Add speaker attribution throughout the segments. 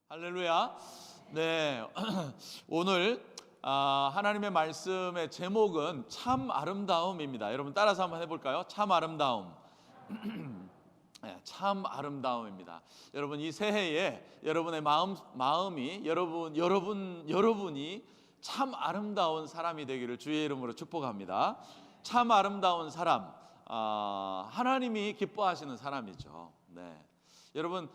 Speaker 1: 할렐루야. 네, 오늘 하나님의 말씀의 제목은 참 아름다움입니다. 여러분 따라서 한번 해볼까요? 참 아름다움. 네, 참 아름다움입니다. 여러분 이 새해에 여러분의 마음이 여러분이 참 아름다운 사람이 되기를 주의 이름으로 축복합니다. 참 아름다운 사람, 하나님이 기뻐하시는 사람이죠. 네, 여러분.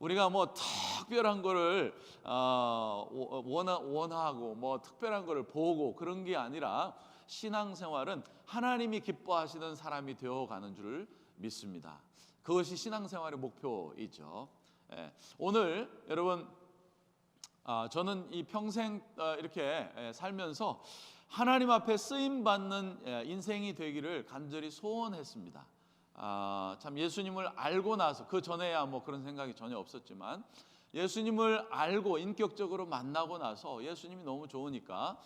Speaker 1: 우리가 뭐 특별한 거를 원하고 뭐 특별한 거를 보고 그런 게 아니라 신앙생활은 하나님이 기뻐하시는 사람이 되어가는 줄 믿습니다. 그것이 신앙생활의 목표이죠. 오늘 여러분 저는 이 평생 이렇게 살면서 하나님 앞에 쓰임받는 인생이 되기를 간절히 소원했습니다. 참 예수님을 알고 나서, 그 전에야 뭐 그런 생각이 전혀 없었지만 예수님을 알고 인격적으로 만나고 나서 예수님이 너무 좋으니까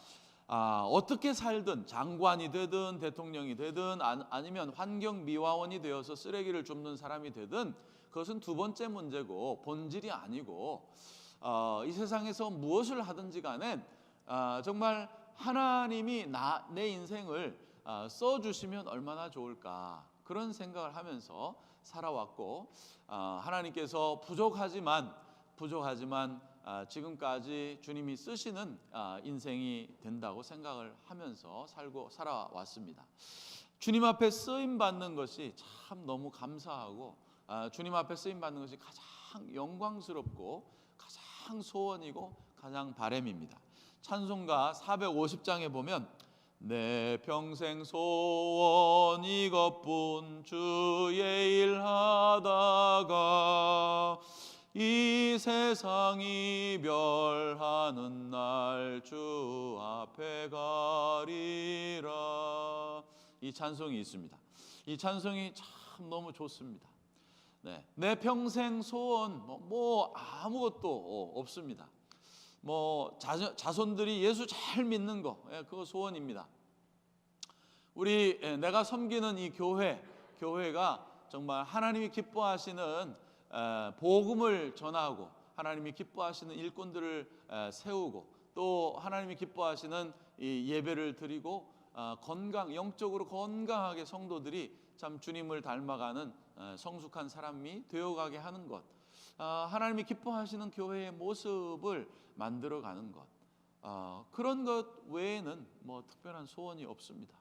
Speaker 1: 어떻게 살든 장관이 되든 대통령이 되든 아니면 환경미화원이 되어서 쓰레기를 줍는 사람이 되든 그것은 두 번째 문제고 본질이 아니고 이 세상에서 무엇을 하든지 간에 정말 하나님이 내 인생을 써주시면 얼마나 좋을까, 그런 생각을 하면서 살아왔고 하나님께서 부족하지만 지금까지 주님이 쓰시는 인생이 된다고 생각을 하면서 살아왔습니다. 주님 앞에 쓰임 받는 것이 참 너무 감사하고 주님 앞에 쓰임 받는 것이 가장 영광스럽고 가장 소원이고 가장 바람입니다. 찬송가 450장에 보면 내 평생 소원 이것뿐 주의 일 하다가 이 세상 이별하는 날 주 앞에 가리라, 이 찬송이 있습니다. 이 찬송이 참 너무 좋습니다. 내 평생 소원 뭐 아무것도 없습니다. 뭐 자손들이 예수 잘 믿는 거, 그거 소원입니다. 내가 섬기는 이 교회가 정말 하나님이 기뻐하시는 복음을 전하고 하나님이 기뻐하시는 일꾼들을 세우고 또 하나님이 기뻐하시는 이 예배를 드리고 영적으로 건강하게 성도들이 참 주님을 닮아가는 성숙한 사람이 되어가게 하는 것, 하나님이 기뻐하시는 교회의 모습을 만들어가는 것, 그런 것 외에는 뭐 특별한 소원이 없습니다.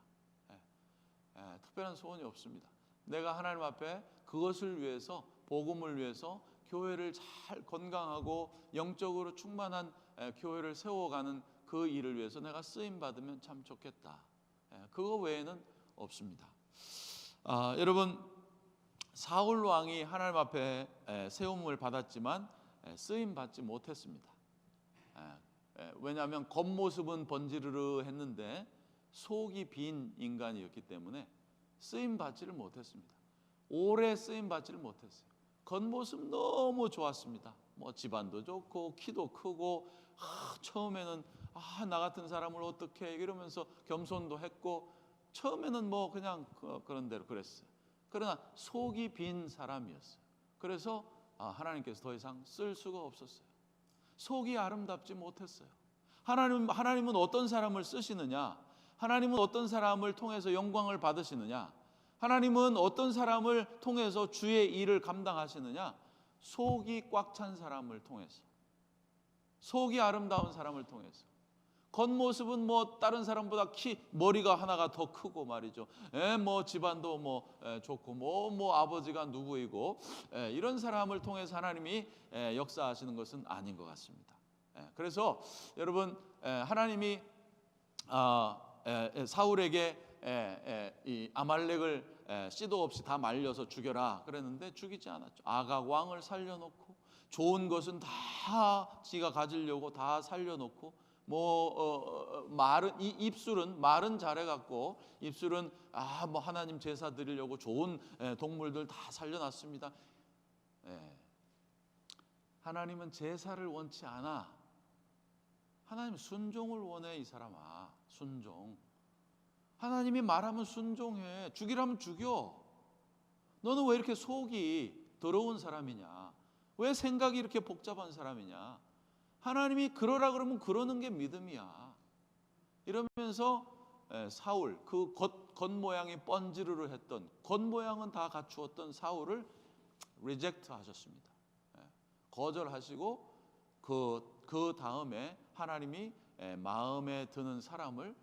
Speaker 1: 특별한 소원이 없습니다. 내가 하나님 앞에 그것을 위해서, 복음을 위해서 교회를 잘 건강하고 영적으로 충만한 교회를 세워가는 그 일을 위해서 내가 쓰임 받으면 참 좋겠다. 그거 외에는 없습니다. 여러분, 사울 왕이 하나님 앞에 세움을 받았지만 쓰임 받지 못했습니다. 왜냐하면 겉모습은 번지르르 했는데 속이 빈 인간이었기 때문에 쓰임 받지를 못했습니다. 오래 쓰임 받지를 못했어요. 겉모습 너무 좋았습니다. 뭐 집안도 좋고 키도 크고 처음에는 나 같은 사람을 어떻게 이러면서 겸손도 했고 처음에는 뭐 그냥 그런 대로 그랬어요. 그러나 속이 빈 사람이었어요. 그래서 하나님께서 더 이상 쓸 수가 없었어요. 속이 아름답지 못했어요. 하나님은 어떤 사람을 쓰시느냐? 하나님은 어떤 사람을 통해서 영광을 받으시느냐? 하나님은 어떤 사람을 통해서 주의 일을 감당하시느냐? 속이 꽉 찬 사람을 통해서, 속이 아름다운 사람을 통해서. 겉모습은 뭐 다른 사람보다 머리가 하나가 더 크고 말이죠. 뭐 집안도 뭐 좋고 뭐 아버지가 누구이고 이런 사람을 통해서 하나님이 역사하시는 것은 아닌 것 같습니다. 그래서 여러분, 하나님이 사울에게 이 아말렉을 씨도 없이 다 말려서 죽여라 그랬는데 죽이지 않았죠. 아각 왕을 살려놓고 좋은 것은 다 지가 가지려고 다 살려놓고 입술은 말은 잘해갖고 입술은 뭐 하나님 제사 드리려고 좋은 동물들 다 살려놨습니다. 하나님은 제사를 원치 않아. 하나님 순종을 원해. 이 사람아, 순종. 하나님이 말하면 순종해. 죽이라면 죽여. 너는 왜 이렇게 속이 더러운 사람이냐? 왜 생각이 이렇게 복잡한 사람이냐? 하나님이 그러라 그러면 그러는 게 믿음이야. 이러면서 사울, 그 겉모양이 번지르르 했던, 겉모양은 다 갖추었던 사울을 리젝트 하셨습니다. 거절하시고 그 다음에 하나님이 마음에 드는 사람을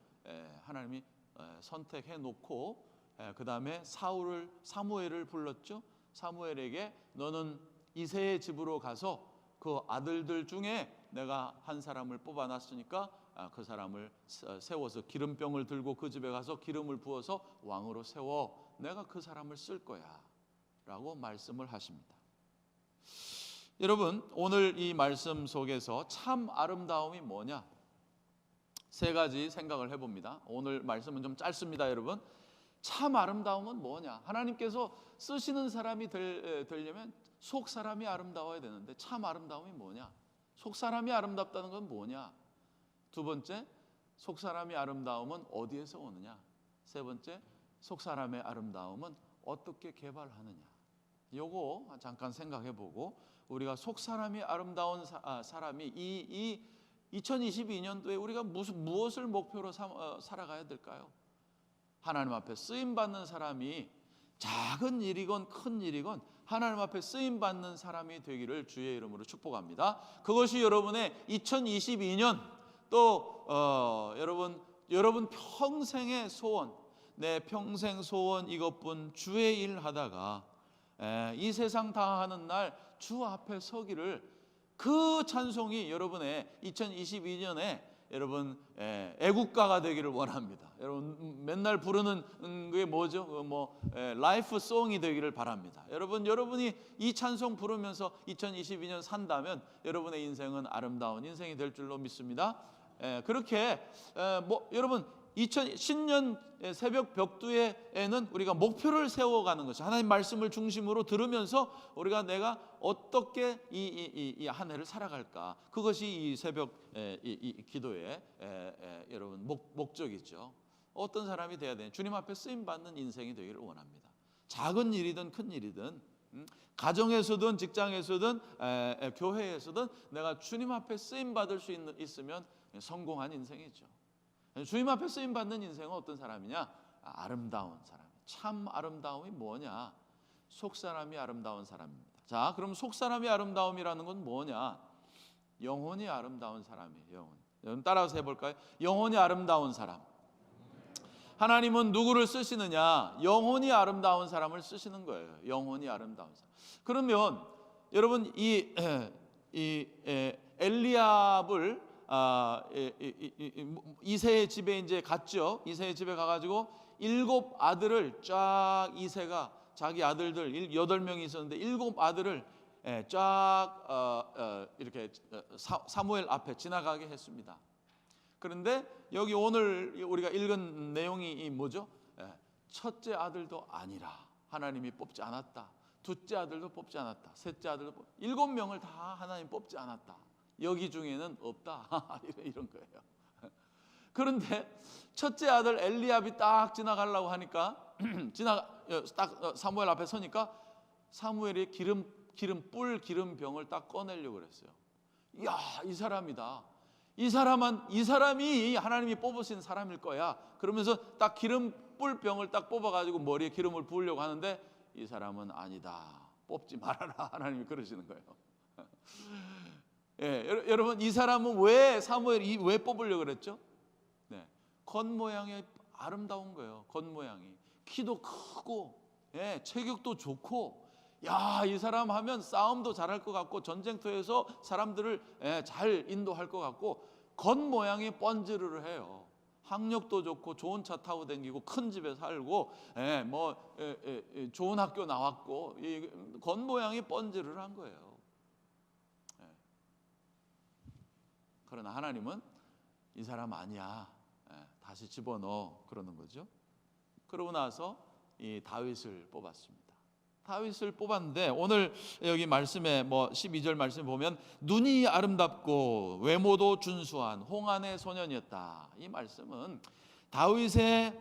Speaker 1: 하나님이 선택해 놓고 그 다음에 사무엘을 불렀죠. 사무엘에게 너는 이새의 집으로 가서 그 아들들 중에 내가 한 사람을 뽑아놨으니까 그 사람을 세워서 기름병을 들고 그 집에 가서 기름을 부어서 왕으로 세워 내가 그 사람을 쓸 거야 라고 말씀을 하십니다. 여러분, 오늘 이 말씀 속에서 참 아름다움이 뭐냐? 세 가지 생각을 해봅니다. 오늘 말씀은 좀 짧습니다. 여러분, 참 아름다움은 뭐냐? 하나님께서 쓰시는 사람이 되려면 속 사람이 아름다워야 되는데 참 아름다움이 뭐냐? 속 사람이 아름답다는 건 뭐냐? 두 번째, 속 사람이 아름다움은 어디에서 오느냐? 세 번째, 속 사람의 아름다움은 어떻게 개발하느냐? 요거 잠깐 생각해보고 우리가 속 사람이 아름다운 사람이 이 2022년도에 우리가 무엇을 목표로 살아가야 될까요? 하나님 앞에 쓰임 받는 사람이 작은 일이건 큰 일이건 하나님 앞에 쓰임 받는 사람이 되기를 주의 이름으로 축복합니다. 그것이 여러분의 2022년 또 여러분 평생의 소원, 내 평생 소원 이것뿐 주의 일 하다가 이 세상 다 하는 날 주 앞에 서기를 그 찬송이 여러분의 2022년에 여러분 애국가가 되기를 원합니다. 여러분 맨날 부르는 게 뭐죠? 라이프 송이 되기를 바랍니다. 여러분이 이 찬송 부르면서 2022년 산다면 여러분의 인생은 아름다운 인생이 될 줄로 믿습니다. 그렇게 여러분 신년 새벽 벽두에는 우리가 목표를 세워가는 것이 하나님 말씀을 중심으로 들으면서 우리가 내가 어떻게 이 한 해를 살아갈까, 그것이 이 새벽 이 기도의 여러분 목적이죠. 어떤 사람이 돼야 되냐? 주님 앞에 쓰임 받는 인생이 되기를 원합니다. 작은 일이든 큰 일이든 가정에서든 직장에서든 교회에서든 내가 주님 앞에 쓰임 받을 수 있으면 성공한 인생이죠. 주님 앞에 쓰임 받는 인생은 어떤 사람이냐? 아름다운 사람. 참 아름다움이 뭐냐? 속 사람이 아름다운 사람입니다. 자, 그럼 속 사람이 아름다움이라는 건 뭐냐? 영혼이 아름다운 사람이에요. 여러분 따라서 해볼까요? 영혼이 아름다운 사람. 하나님은 누구를 쓰시느냐? 영혼이 아름다운 사람을 쓰시는 거예요. 영혼이 아름다운 사람. 그러면 여러분 이 엘리압을 이새의 집에 이제 갔죠. 이새의 집에 가가지고 7 아들을 쫙 이새가 자기 아들들 8명이 있었는데 7 아들을 쫙 이렇게 사무엘 앞에 지나가게 했습니다. 그런데 여기 오늘 우리가 읽은 내용이 뭐죠? 첫째 아들도 아니라 하나님이 뽑지 않았다. 둘째 아들도 뽑지 않았다. 셋째 아들도 7명을 다 하나님 뽑지 않았다. 여기 중에는 없다. 이런 거예요. 그런데 첫째 아들 엘리압이 딱 지나가려고 하니까 딱 사무엘 앞에 서니까 사무엘이 기름병을 딱 꺼내려고 그랬어요. 이야, 이 사람이다. 이 사람이 하나님이 뽑으신 사람일 거야. 그러면서 딱 기름불병을 딱 뽑아가지고 머리에 기름을 부으려고 하는데 이 사람은 아니다. 뽑지 말아라. 하나님이 그러시는 거예요. 여러분 이 사람은 사무엘이 왜 뽑으려고 그랬죠? 겉모양이 아름다운 거예요. 겉모양이 키도 크고 체격도 좋고 이 사람 하면 싸움도 잘할 것 같고 전쟁터에서 사람들을 잘 인도할 것 같고 겉모양이 번지르르 해요. 학력도 좋고 좋은 차 타고 다니고 큰 집에 살고 좋은 학교 나왔고 겉모양이 번지르르한 거예요. 그러나 하나님은 이 사람 아니야. 다시 집어넣어 그러는 거죠. 그러고 나서 이 다윗을 뽑았습니다. 다윗을 뽑았는데 오늘 여기 말씀에 12절 말씀 보면 눈이 아름답고 외모도 준수한 홍안의 소년이었다. 이 말씀은 다윗의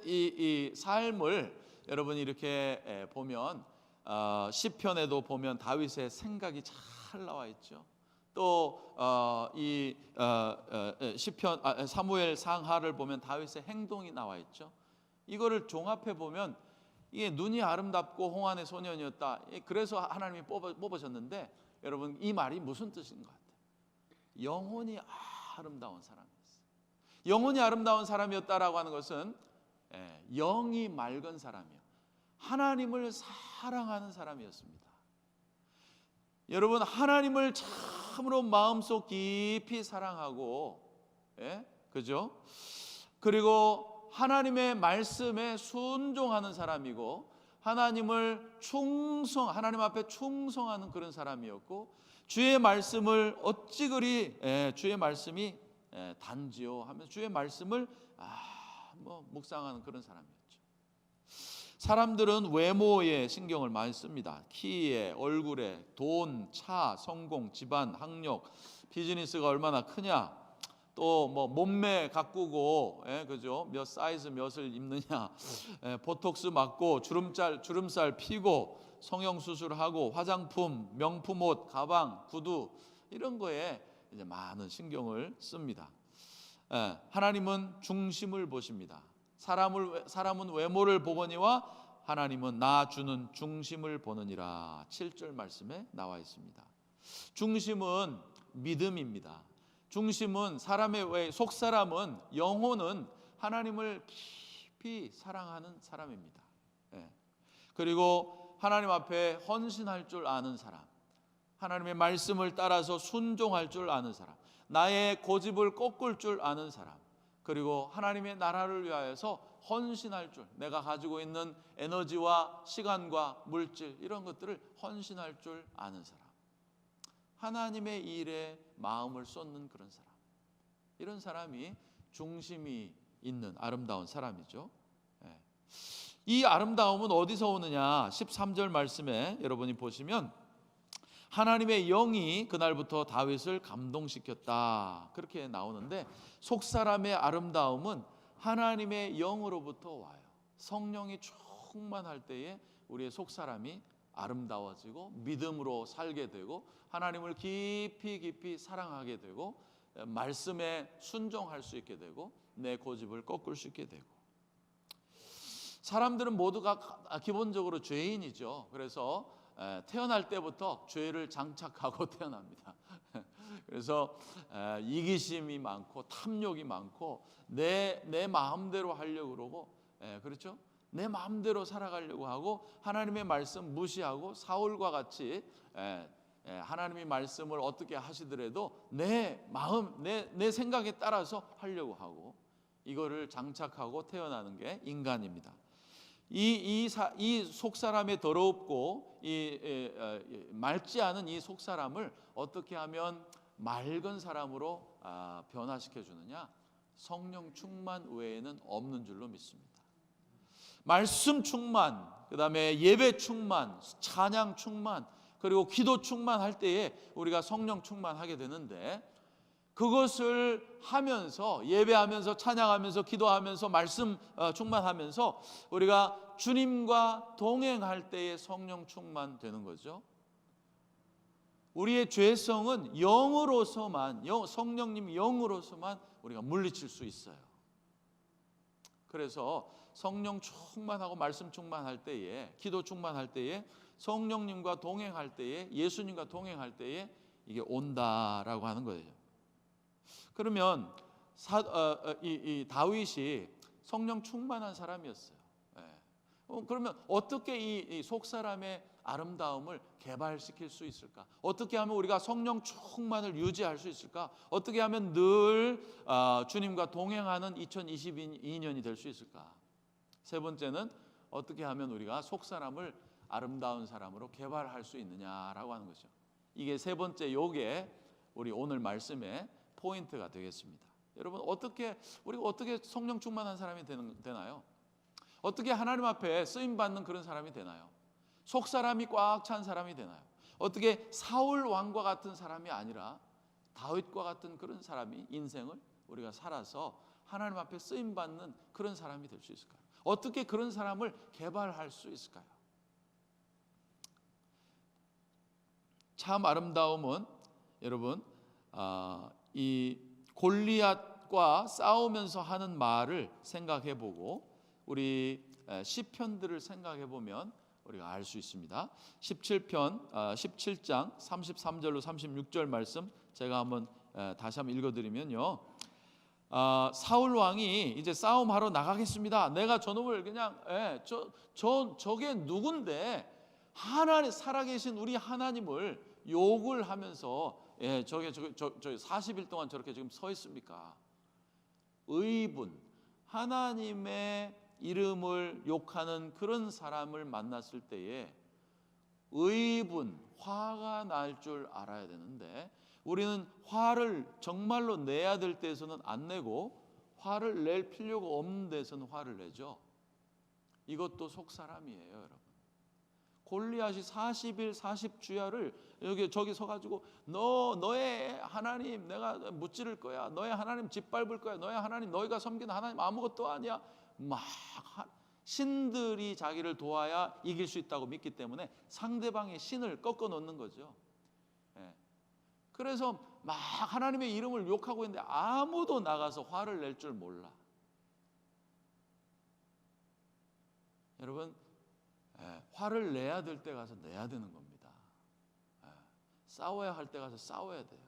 Speaker 1: 이 삶을 여러분 이렇게 보면 시편에도 보면 다윗의 생각이 잘 나와 있죠. 또이 시편 사무엘 상하를 보면 다윗의 행동이 나와 있죠. 이거를 종합해 보면 이게 눈이 아름답고 홍안의 소년이었다. 그래서 하나님이 뽑으셨는데 여러분 이 말이 무슨 뜻인 것 같아요? 영혼이 아름다운 사람이었어요. 영혼이 아름다운 사람이었다라고 하는 것은 영이 맑은 사람이요, 하나님을 사랑하는 사람이었습니다. 여러분 하나님을 참으로 마음속 깊이 사랑하고, 그죠? 그리고 하나님의 말씀에 순종하는 사람이고 하나님 앞에 충성하는 그런 사람이었고, 주의 말씀을 어찌 그리 주의 말씀이 단지요 하면서 주의 말씀을 묵상하는 그런 사람이었죠. 사람들은 외모에 신경을 많이 씁니다. 키에, 얼굴에, 돈, 차, 성공, 집안, 학력, 비즈니스가 얼마나 크냐, 또 뭐 몸매 가꾸고, 그죠? 몇 사이즈 몇을 입느냐, 보톡스 맞고 주름살 피고 성형 수술하고 화장품, 명품 옷, 가방, 구두 이런 거에 이제 많은 신경을 씁니다. 하나님은 중심을 보십니다. 사람은 외모를 보거니와 하나님은 나 주는 중심을 보느니라. 7절 말씀에 나와 있습니다. 중심은 믿음입니다. 중심은 속사람은, 영혼은 하나님을 깊이 사랑하는 사람입니다. 그리고 하나님 앞에 헌신할 줄 아는 사람, 하나님의 말씀을 따라서 순종할 줄 아는 사람, 나의 고집을 꺾을 줄 아는 사람, 그리고 하나님의 나라를 위하여서 헌신할 줄, 내가 가지고 있는 에너지와 시간과 물질 이런 것들을 헌신할 줄 아는 사람, 하나님의 일에 마음을 쏟는 그런 사람, 이런 사람이 중심이 있는 아름다운 사람이죠. 이 아름다움은 어디서 오느냐? 13절 말씀에 여러분이 보시면 하나님의 영이 그날부터 다윗을 감동시켰다 그렇게 나오는데, 속사람의 아름다움은 하나님의 영으로부터 와요. 성령이 충만할 때에 우리의 속사람이 아름다워지고 믿음으로 살게 되고 하나님을 깊이 사랑하게 되고 말씀에 순종할 수 있게 되고 내 고집을 꺾을 수 있게 되고. 사람들은 모두가 기본적으로 죄인이죠. 그래서 태어날 때부터 죄를 장착하고 태어납니다. 그래서 이기심이 많고 탐욕이 많고 내 마음대로 하려고 그러고, 그렇죠? 내 마음대로 살아가려고 하고 하나님의 말씀 무시하고 사울과 같이 하나님의 말씀을 어떻게 하시더라도 내 마음, 내 생각에 따라서 하려고 하고, 이거를 장착하고 태어나는 게 인간입니다. 이 속사람의 더럽고 맑지 않은 이 속사람을 어떻게 하면 맑은 사람으로 변화시켜 주느냐? 성령 충만 외에는 없는 줄로 믿습니다. 말씀 충만, 그 다음에 예배 충만, 찬양 충만, 그리고 기도 충만할 때에 우리가 성령 충만하게 되는데, 그것을 하면서 예배하면서 찬양하면서 기도하면서 말씀 충만하면서 우리가 주님과 동행할 때에 성령 충만되는 거죠. 우리의 죄성은 영으로서만, 성령님 영으로서만 우리가 물리칠 수 있어요. 그래서 성령 충만하고 말씀 충만할 때에, 기도 충만할 때에, 성령님과 동행할 때에, 예수님과 동행할 때에 이게 온다라고 하는 거예요. 그러면 이 다윗이 성령 충만한 사람이었어요. 그러면 어떻게 이 속사람의 아름다움을 개발시킬 수 있을까? 어떻게 하면 우리가 성령 충만을 유지할 수 있을까? 어떻게 하면 늘 주님과 동행하는 2022년이 될 수 있을까? 세 번째는 어떻게 하면 우리가 속사람을 아름다운 사람으로 개발할 수 있느냐라고 하는 거죠. 이게 세 번째 요게 우리 오늘 말씀의 포인트가 되겠습니다. 여러분 우리가 어떻게 성령 충만한 사람이 되나요? 어떻게 하나님 앞에 쓰임 받는 그런 사람이 되나요? 속사람이 꽉 찬 사람이 되나요? 어떻게 사울 왕과 같은 사람이 아니라 다윗과 같은 그런 사람이 인생을 우리가 살아서 하나님 앞에 쓰임 받는 그런 사람이 될 수 있을까요? 어떻게 그런 사람을 개발할 수 있을까요? 참 아름다움은 여러분 이 골리앗과 싸우면서 하는 말을 생각해보고 우리 시편들을 생각해보면 우리가 알 수 있습니다. 17편 17장 33절로 36절 말씀 제가 한번 다시 한번 읽어드리면요, 사울 왕이 이제 싸움하러 나가겠습니다. 내가 저놈을 그냥 저게 누군데 하나님 살아계신 우리 하나님을 욕을 하면서 저게 40일 동안 저렇게 지금 서 있습니까? 의분, 하나님의 이름을 욕하는 그런 사람을 만났을 때에 의분, 화가 날 줄 알아야 되는데 우리는 화를 정말로 내야 될 때에서는 안 내고 화를 낼 필요가 없는 데서는 화를 내죠. 이것도 속사람이에요, 여러분. 골리앗이 40일 40주야를 저기 서가지고 너의 하나님 내가 무찌를 거야, 너의 하나님 짓밟을 거야, 너의 하나님 너희가 섬기는 하나님 아무것도 아니야, 막 신들이 자기를 도와야 이길 수 있다고 믿기 때문에 상대방의 신을 꺾어 놓는 거죠. 그래서 막 하나님의 이름을 욕하고 있는데 아무도 나가서 화를 낼 줄 몰라. 여러분, 화를 내야 될 때 가서 내야 되는 겁니다. 싸워야 할 때 가서 싸워야 돼요.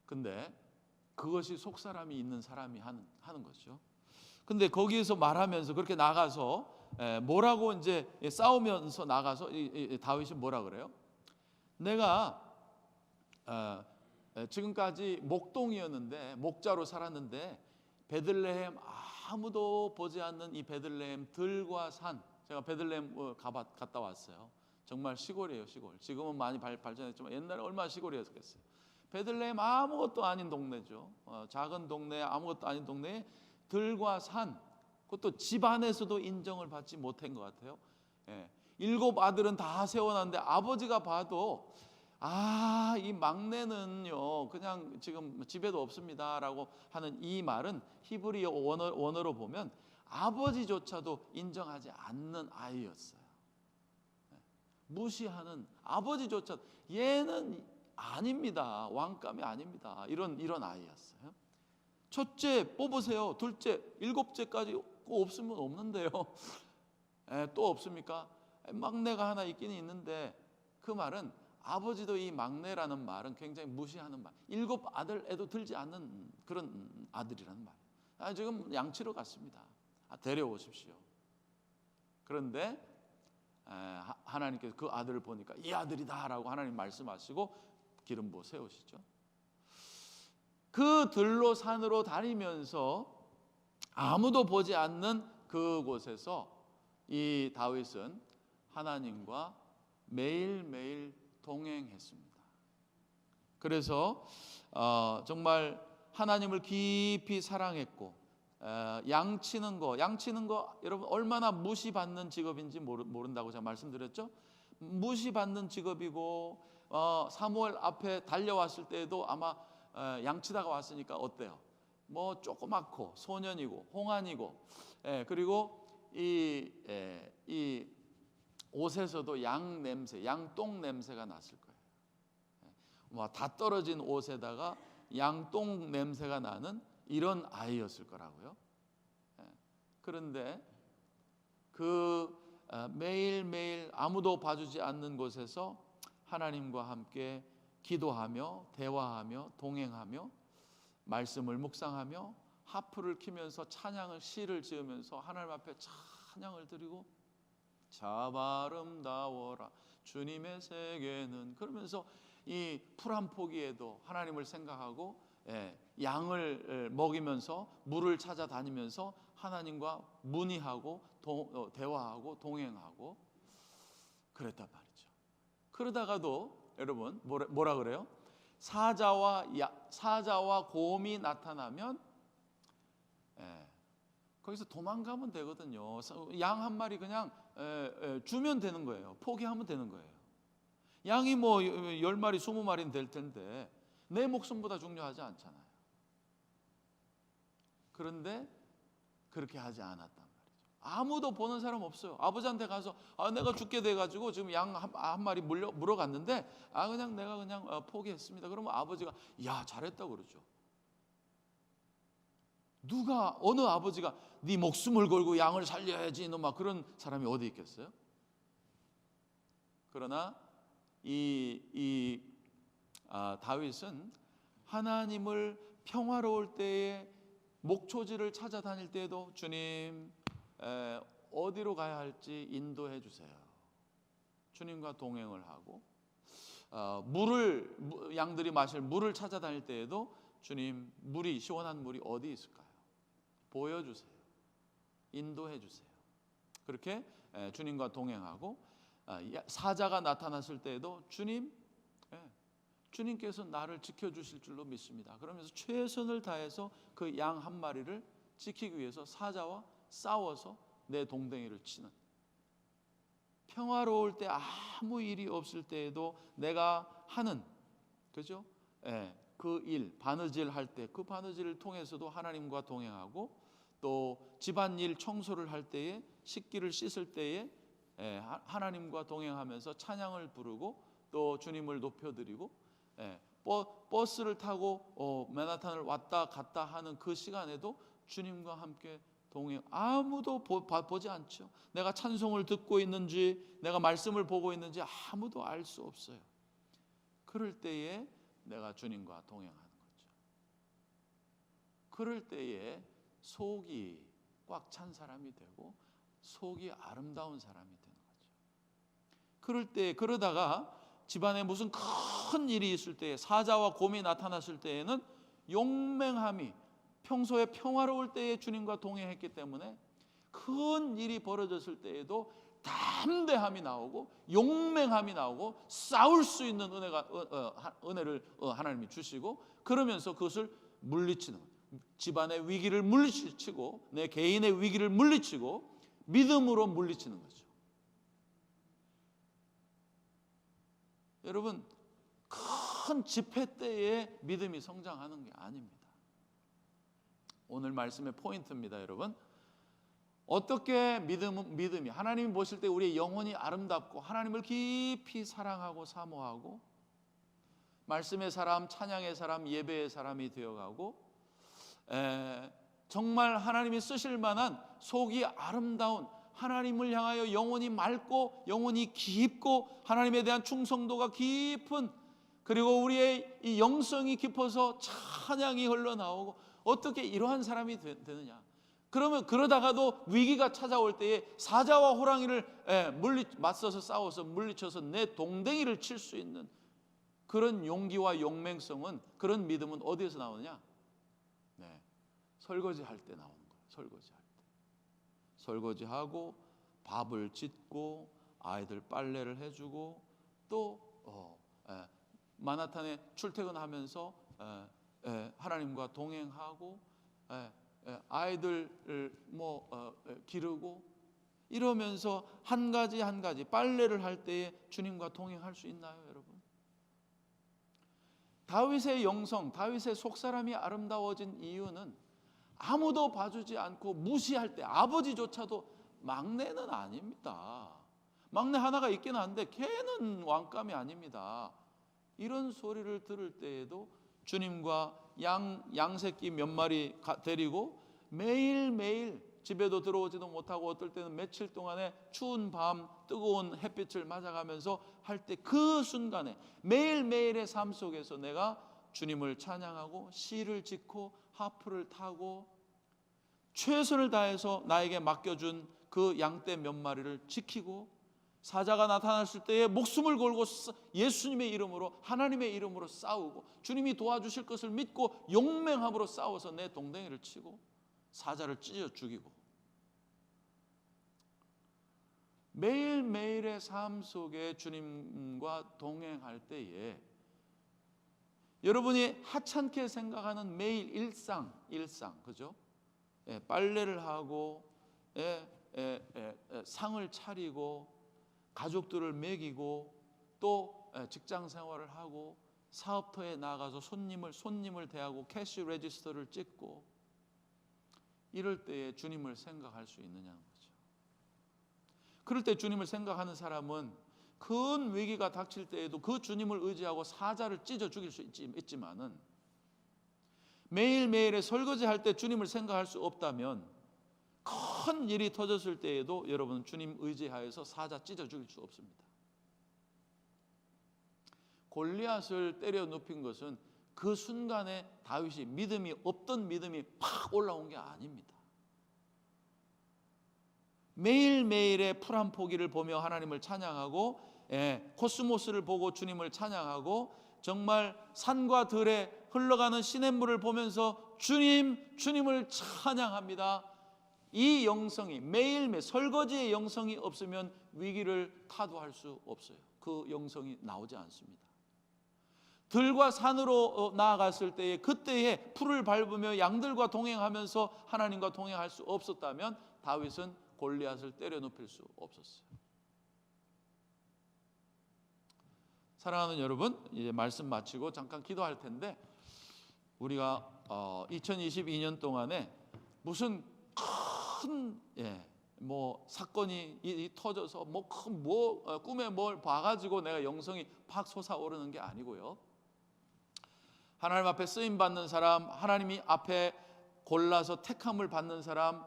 Speaker 1: 근데 그것이 속사람이 있는 사람이 하는 거죠. 근데 거기에서 말하면서 그렇게 나가서 뭐라고 이제 싸우면서 나가서 다윗이 뭐라 그래요? 내가 지금까지 목동이었는데 목자로 살았는데 베들레헴 아무도 보지 않는 이 베들레헴 들과 산, 제가 베들레헴 갔다 왔어요. 정말 시골이에요, 시골. 지금은 많이 발전했지만 옛날에 얼마나 시골이었겠어요. 베들레헴 아무것도 아닌 동네죠. 작은 동네, 아무것도 아닌 동네에 들과 산, 그것도 집 안에서도 인정을 받지 못한 것 같아요. 7 아들은 다 세워놨는데 아버지가 봐도 이 막내는요 그냥 지금 집에도 없습니다라고 하는 이 말은 히브리어 원어로 보면 아버지조차도 인정하지 않는 아이였어요. 무시하는, 아버지조차 얘는 아닙니다, 왕감이 아닙니다, 이런 아이였어요. 첫째 뽑으세요, 둘째, 7째까지 없으면 없는데요. 또 없습니까? 막내가 하나 있긴 있는데 그 말은 아버지도 이 막내라는 말은 굉장히 무시하는 말, 7 아들에도 들지 않는 그런 아들이라는 말. 지금 양치러 갔습니다. 데려오십시오. 그런데 하나님께서 그 아들을 보니까 이 아들이다라고 하나님 말씀하시고 기름 부어 세우시죠. 그 들로 산으로 다니면서 아무도 보지 않는 그곳에서 이 다윗은 하나님과 매일매일 동행했습니다. 그래서 정말 하나님을 깊이 사랑했고, 양치는 거 여러분 얼마나 무시받는 직업인지 모른다고 제가 말씀드렸죠. 무시받는 직업이고 사무엘 앞에 달려왔을 때에도 아마 양치다가 왔으니까 어때요? 뭐 조그맣고 소년이고 홍안이고, 그리고 이 옷에서도 양똥 냄새가 났을 거예요. 뭐 다 떨어진 옷에다가 양똥 냄새가 나는 이런 아이였을 거라고요. 그런데 그 매일매일 아무도 봐주지 않는 곳에서 하나님과 함께 기도하며 대화하며 동행하며 말씀을 묵상하며 하프를 키면서 시를 지으면서 하나님 앞에 찬양을 드리고 참 아름다워라 주님의 세계는, 그러면서 이 풀 한 포기에도 하나님을 생각하고 양을 먹이면서 물을 찾아다니면서 하나님과 문의하고 대화하고 동행하고 그랬단 말이죠. 그러다가도 여러분 뭐라 그래요? 사자와 곰이 나타나면 거기서 도망가면 되거든요. 양 한 마리 그냥 주면 되는 거예요. 포기하면 되는 거예요. 양이 뭐 10마리 20마리는 될 텐데 내 목숨보다 중요하지 않잖아요. 그런데 그렇게 하지 않았단 말이죠. 아무도 보는 사람 없어요. 아버지한테 가서 내가 죽게 돼가지고 지금 양 한 마리 물어갔는데 그냥 내가 그냥 포기했습니다. 그러면 아버지가 야 잘했다고 그러죠. 어느 아버지가 네 목숨을 걸고 양을 살려야지 막 그런 사람이 어디 있겠어요? 그러나 다윗은 하나님을 평화로울 때에 목초지를 찾아다닐 때에도 주님 어디로 가야 할지 인도해 주세요. 주님과 동행을 하고 양들이 마실 물을 찾아다닐 때에도 주님 시원한 물이 어디 있을까요? 보여주세요. 인도해 주세요. 그렇게 주님과 동행하고 사자가 나타났을 때에도 주님께서 나를 지켜주실 줄로 믿습니다. 그러면서 최선을 다해서 그 양 한 마리를 지키기 위해서 사자와 싸워서 내 동댕이를 치는, 평화로울 때 아무 일이 없을 때에도 내가 하는, 그죠? 그 일, 바느질 할 때 그 바느질을 통해서도 하나님과 동행하고, 또 집안일 청소를 할 때에, 식기를 씻을 때에 하나님과 동행하면서 찬양을 부르고 또 주님을 높여드리고, 버스를 타고 맨하탄을 왔다 갔다 하는 그 시간에도 주님과 함께 동행. 아무도 보지 않죠. 내가 찬송을 듣고 있는지 내가 말씀을 보고 있는지 아무도 알 수 없어요. 그럴 때에 내가 주님과 동행하는 거죠. 그럴 때에 속이 꽉 찬 사람이 되고 속이 아름다운 사람이 되는 거죠. 그러다가 집안에 무슨 큰 일이 있을 때에, 사자와 곰이 나타났을 때에는 용맹함이, 평소에 평화로울 때에 주님과 동행했기 때문에 큰 일이 벌어졌을 때에도 담대함이 나오고 용맹함이 나오고 싸울 수 있는 은혜를 하나님이 주시고, 그러면서 그것을 물리치는, 집안의 위기를 물리치고 내 개인의 위기를 물리치고 믿음으로 물리치는 거죠. 여러분, 큰 집회 때에 믿음이 성장하는 게 아닙니다. 오늘 말씀의 포인트입니다. 여러분, 어떻게 믿음이 하나님이 보실 때 우리의 영혼이 아름답고 하나님을 깊이 사랑하고 사모하고 말씀의 사람, 찬양의 사람, 예배의 사람이 되어가고 정말 하나님이 쓰실 만한 속이 아름다운, 하나님을 향하여 영혼이 맑고 영혼이 깊고 하나님에 대한 충성도가 깊은, 그리고 우리의 이 영성이 깊어서 찬양이 흘러나오고, 어떻게 이러한 사람이 되느냐? 그러다가도 위기가 찾아올 때에 사자와 호랑이를 맞서서 싸워서 물리쳐서 내 동댕이를 칠 수 있는 그런 용기와 용맹성은, 그런 믿음은 어디에서 나오느냐? 설거지할 때 나오는 거예요. 설거지하고 밥을 짓고 아이들 빨래를 해주고, 또 만하탄에 출퇴근하면서 하나님과 동행하고 아이들을 기르고, 이러면서 한 가지 빨래를 할 때에 주님과 동행할 수 있나요, 여러분? 다윗의 영성, 다윗의 속사람이 아름다워진 이유는 아무도 봐주지 않고 무시할 때, 아버지조차도 막내는 아닙니다. 막내 하나가 있긴 한데 걔는 왕감이 아닙니다. 이런 소리를 들을 때에도 주님과 양새끼 몇 마리 데리고 매일매일 집에도 들어오지도 못하고 어떨 때는 며칠 동안에 추운 밤 뜨거운 햇빛을 맞아가면서 할 때, 그 순간에 매일매일의 삶 속에서 내가 주님을 찬양하고 시를 짓고 하프를 타고 최선을 다해서 나에게 맡겨준 그 양떼 몇 마리를 지키고, 사자가 나타났을 때에 목숨을 걸고 예수님의 이름으로, 하나님의 이름으로 싸우고 주님이 도와주실 것을 믿고 용맹함으로 싸워서 내 동댕이를 치고 사자를 찢어 죽이고, 매일매일의 삶 속에 주님과 동행할 때에 여러분이 하찮게 생각하는 매일 일상, 그죠? 빨래를 하고 상을 차리고 가족들을 먹이고, 또 직장 생활을 하고 사업터에 나가서 손님을 대하고 캐시 레지스터를 찍고, 이럴 때에 주님을 생각할 수 있느냐는 거죠. 그럴 때 주님을 생각하는 사람은 큰 위기가 닥칠 때에도 그 주님을 의지하고 사자를 찢어 죽일 수 있지만은, 매일매일의 설거지할 때 주님을 생각할 수 없다면 큰 일이 터졌을 때에도 여러분 주님 의지하여서 사자 찢어 죽일 수 없습니다. 골리앗을 때려 눕힌 것은 그 순간에 다윗이 믿음이 없던 믿음이 팍 올라온 게 아닙니다. 매일매일의 풀 한 포기를 보며 하나님을 찬양하고, 코스모스를 보고 주님을 찬양하고, 정말 산과 들에 흘러가는 시냇물을 보면서 주님을 찬양합니다. 이 영성이, 매일매일 설거지의 영성이 없으면 위기를 타도할 수 없어요. 그 영성이 나오지 않습니다. 들과 산으로 나아갔을 때에, 그때에 풀을 밟으며 양들과 동행하면서 하나님과 동행할 수 없었다면 다윗은 골리앗을 때려 눕힐 수 없었어요. 사랑하는 여러분, 이제 말씀 마치고 잠깐 기도할 텐데, 우리가 2022년 동안에 무슨 큰 사건이 터져서 꿈에 뭘 봐가지고 내가 영성이 팍 솟아오르는 게 아니고요, 하나님 앞에 쓰임 받는 사람, 하나님이 앞에 골라서 택함을 받는 사람,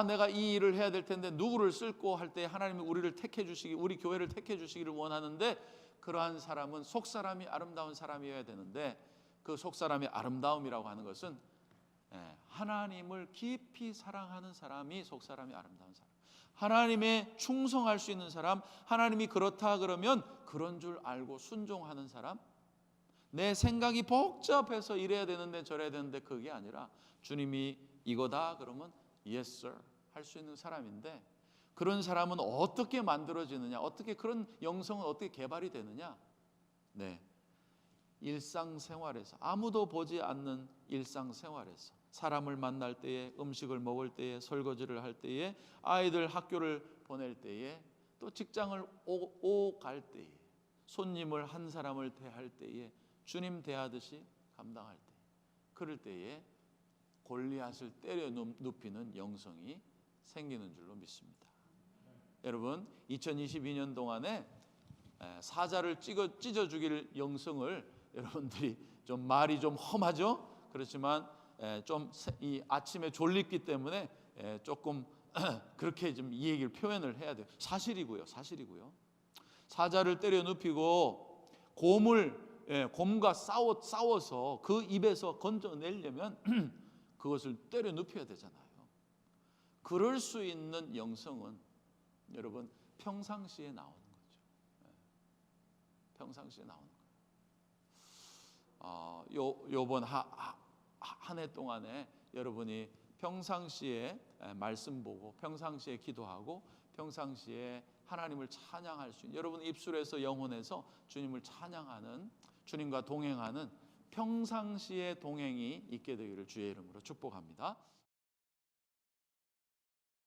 Speaker 1: 내가 이 일을 해야 될 텐데 누구를 쓸고 할 때 하나님이 우리를 택해 주시기, 우리 교회를 택해 주시기를 원하는데, 그러한 사람은 속사람이 아름다운 사람이어야 되는데, 그 속사람이 아름다움이라고 하는 것은 하나님을 깊이 사랑하는 사람이 속사람이 아름다운 사람, 하나님에 충성할 수 있는 사람, 하나님이 그렇다 그러면 그런 줄 알고 순종하는 사람, 내 생각이 복잡해서 이래야 되는데 저래야 되는데 그게 아니라 주님이 이거다 그러면 Yes sir 할 수 있는 사람인데, 그런 사람은 어떻게 만들어지느냐, 어떻게 그런 영성은 어떻게 개발이 되느냐? 일상생활에서, 아무도 보지 않는 일상생활에서, 사람을 만날 때에, 음식을 먹을 때에, 설거지를 할 때에, 아이들 학교를 보낼 때에, 또 직장을 오갈 때에, 손님을 한 사람을 대할 때에 주님 대하듯이 감당할 때, 그럴 때에 골리앗을 때려 눕히는 영성이 생기는 줄로 믿습니다. 여러분, 2022년 동안에 사자를 찢어 죽일 영성을 여러분들이, 좀 말이 좀 험하죠? 그렇지만 좀 이 아침에 졸립기 때문에 조금 그렇게 좀 이 얘기를 표현을 해야 돼요. 사실이고요. 사자를 때려 눕히고 곰과 싸워서 그 입에서 건져내려면 그것을 때려 눕혀야 되잖아요. 그럴 수 있는 영성은 여러분 평상시에 나오는 거죠. 평상시에 나오는 거예요. 요번 한 해 동안에 여러분이 평상시에 말씀 보고, 평상시에 기도하고, 평상시에 하나님을 찬양할 수 있는, 여러분 입술에서 영혼에서 주님을 찬양하는, 주님과 동행하는 평상시의 동행이 있게 되기를 주의 이름으로 축복합니다.